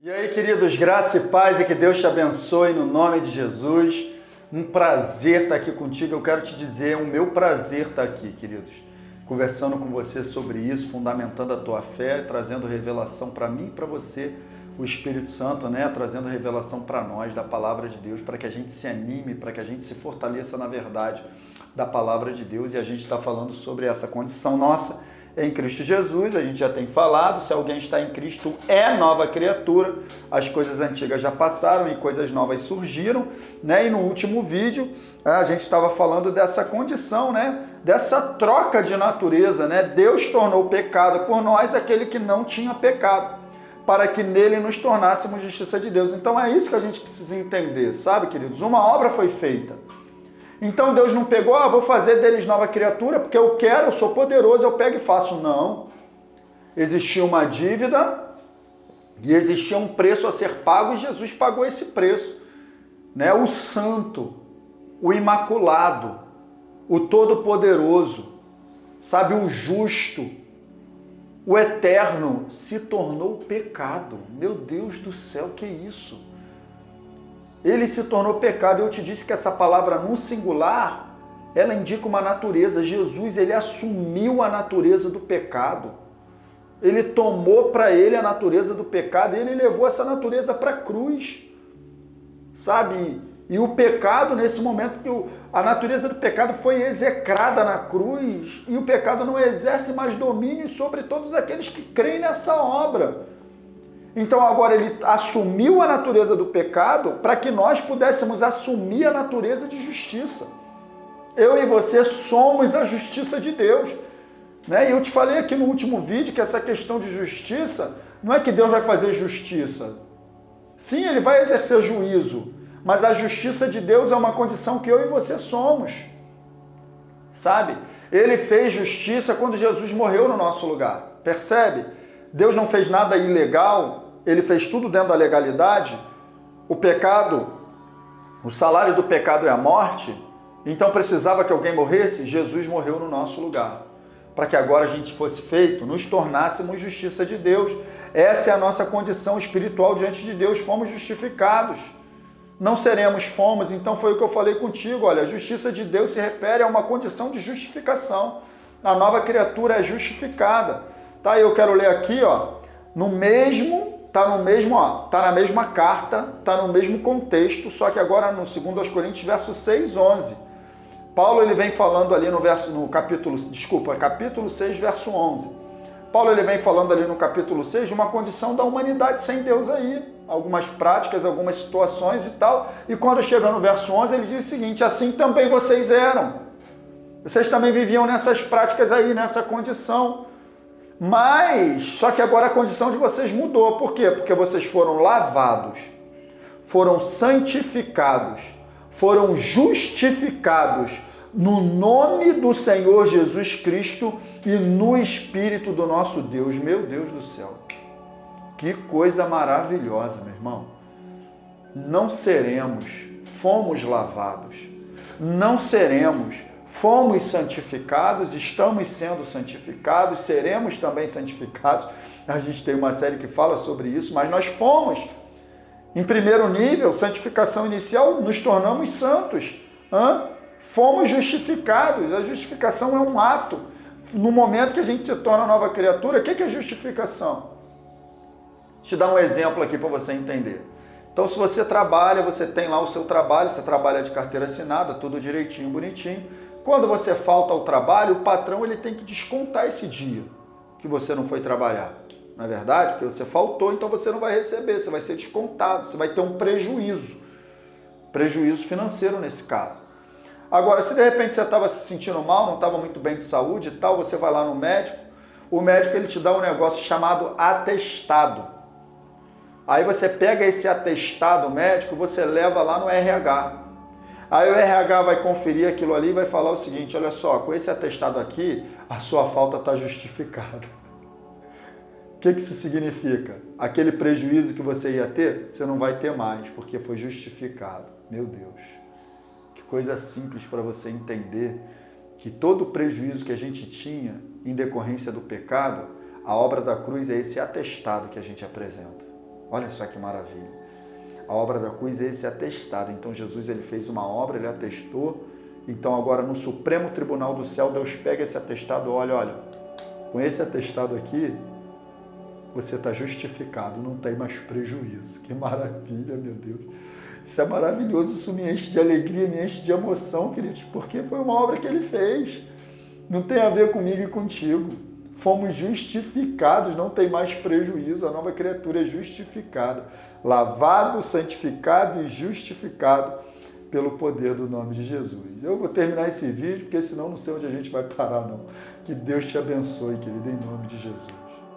E aí, queridos, graça e paz e que Deus te abençoe no nome de Jesus. Um prazer estar aqui contigo. Eu quero te dizer, o meu prazer estar aqui, queridos, conversando com você sobre isso, fundamentando a tua fé, trazendo revelação para mim e para você, o Espírito Santo, né? Trazendo revelação para nós da palavra de Deus, para que a gente se anime, para que a gente se fortaleça na verdade da palavra de Deus. E a gente está falando sobre essa condição nossa em Cristo Jesus. A gente já tem falado, se alguém está em Cristo é nova criatura, as coisas antigas já passaram e coisas novas surgiram, né? E no último vídeo a gente estava falando dessa condição, né? Dessa troca de natureza, né? Deus tornou pecado por nós aquele que não tinha pecado, para que nele nos tornássemos justiça de Deus. Então é isso que a gente precisa entender, sabe, queridos? Uma obra foi feita. Então Deus não pegou, vou fazer deles nova criatura, porque eu quero, eu sou poderoso, eu pego e faço. Não. Existia uma dívida e existia um preço a ser pago e Jesus pagou esse preço, né? O santo, o imaculado, o todo-poderoso, sabe, o justo, o eterno se tornou pecado. Meu Deus do céu, que isso? Ele se tornou pecado. Eu te disse que essa palavra no singular, ela indica uma natureza. Jesus, ele assumiu a natureza do pecado. Ele tomou para ele a natureza do pecado e ele levou essa natureza para a cruz. Sabe? E o pecado, nesse momento que a natureza do pecado foi execrada na cruz, e o pecado não exerce mais domínio sobre todos aqueles que creem nessa obra. Então agora ele assumiu a natureza do pecado para que nós pudéssemos assumir a natureza de justiça. Eu e você somos a justiça de Deus, né? E eu te falei aqui no último vídeo que essa questão de justiça, não é que Deus vai fazer justiça. Sim, ele vai exercer juízo, mas a justiça de Deus é uma condição que eu e você somos, sabe? Ele fez justiça quando Jesus morreu no nosso lugar, percebe? Deus não fez nada ilegal, ele fez tudo dentro da legalidade. O pecado, o salário do pecado é a morte, então precisava que alguém morresse, Jesus morreu no nosso lugar, para que agora a gente fosse feito, nos tornássemos justiça de Deus. Essa é a nossa condição espiritual diante de Deus, fomos justificados. Não seremos, fomos, então foi o que eu falei contigo, olha, a justiça de Deus se refere a uma condição de justificação. A nova criatura é justificada. Tá, eu quero ler aqui, ó, tá na mesma carta, tá no mesmo contexto, só que agora no 2 Coríntios, verso 6, 11. Paulo, ele vem falando ali capítulo 6, verso 11. Paulo, ele vem falando ali no capítulo 6 de uma condição da humanidade sem Deus aí, algumas práticas, algumas situações e tal, e quando chega no verso 11, ele diz o seguinte: assim também vocês eram. Vocês também viviam nessas práticas aí, nessa condição. Mas, só que agora a condição de vocês mudou. Por quê? Porque vocês foram lavados, foram santificados, foram justificados no nome do Senhor Jesus Cristo e no Espírito do nosso Deus. Meu Deus do céu, que coisa maravilhosa, meu irmão. Não seremos, fomos lavados, não seremos, fomos santificados, estamos sendo santificados, seremos também santificados. A gente tem uma série que fala sobre isso, mas nós fomos. Em primeiro nível, santificação inicial, nos tornamos santos. Fomos justificados. A justificação é um ato. No momento que a gente se torna nova criatura, o que é justificação? Vou te dar um exemplo aqui para você entender. Então, se você trabalha, você tem lá o seu trabalho, você trabalha de carteira assinada, tudo direitinho, bonitinho. Quando você falta ao trabalho, o patrão ele tem que descontar esse dia que você não foi trabalhar. Não é verdade? Porque você faltou, então você não vai receber, você vai ser descontado, você vai ter um prejuízo. Prejuízo financeiro nesse caso. Agora, se de repente você estava se sentindo mal, não estava muito bem de saúde e tal, você vai lá no médico, o médico ele te dá um negócio chamado atestado. Aí você pega esse atestado médico, você leva lá no RH. Aí o RH vai conferir aquilo ali e vai falar o seguinte: olha só, com esse atestado aqui, a sua falta está justificada. O que isso significa? Aquele prejuízo que você ia ter, você não vai ter mais, porque foi justificado. Meu Deus, que coisa simples para você entender que todo o prejuízo que a gente tinha em decorrência do pecado, a obra da cruz é esse atestado que a gente apresenta. Olha só que maravilha. A obra da cruz é esse atestado. Então Jesus ele fez uma obra, ele atestou. Então agora no Supremo Tribunal do Céu, Deus pega esse atestado, olha, com esse atestado aqui, você está justificado, não tem mais prejuízo. Que maravilha, meu Deus. Isso é maravilhoso, isso me enche de alegria, me enche de emoção, queridos, porque foi uma obra que ele fez. Não tem a ver comigo e contigo. Fomos justificados, não tem mais prejuízo, a nova criatura é justificada. Lavado, santificado e justificado pelo poder do nome de Jesus. Eu vou terminar esse vídeo, porque senão não sei onde a gente vai parar, não. Que Deus te abençoe, querido, em nome de Jesus.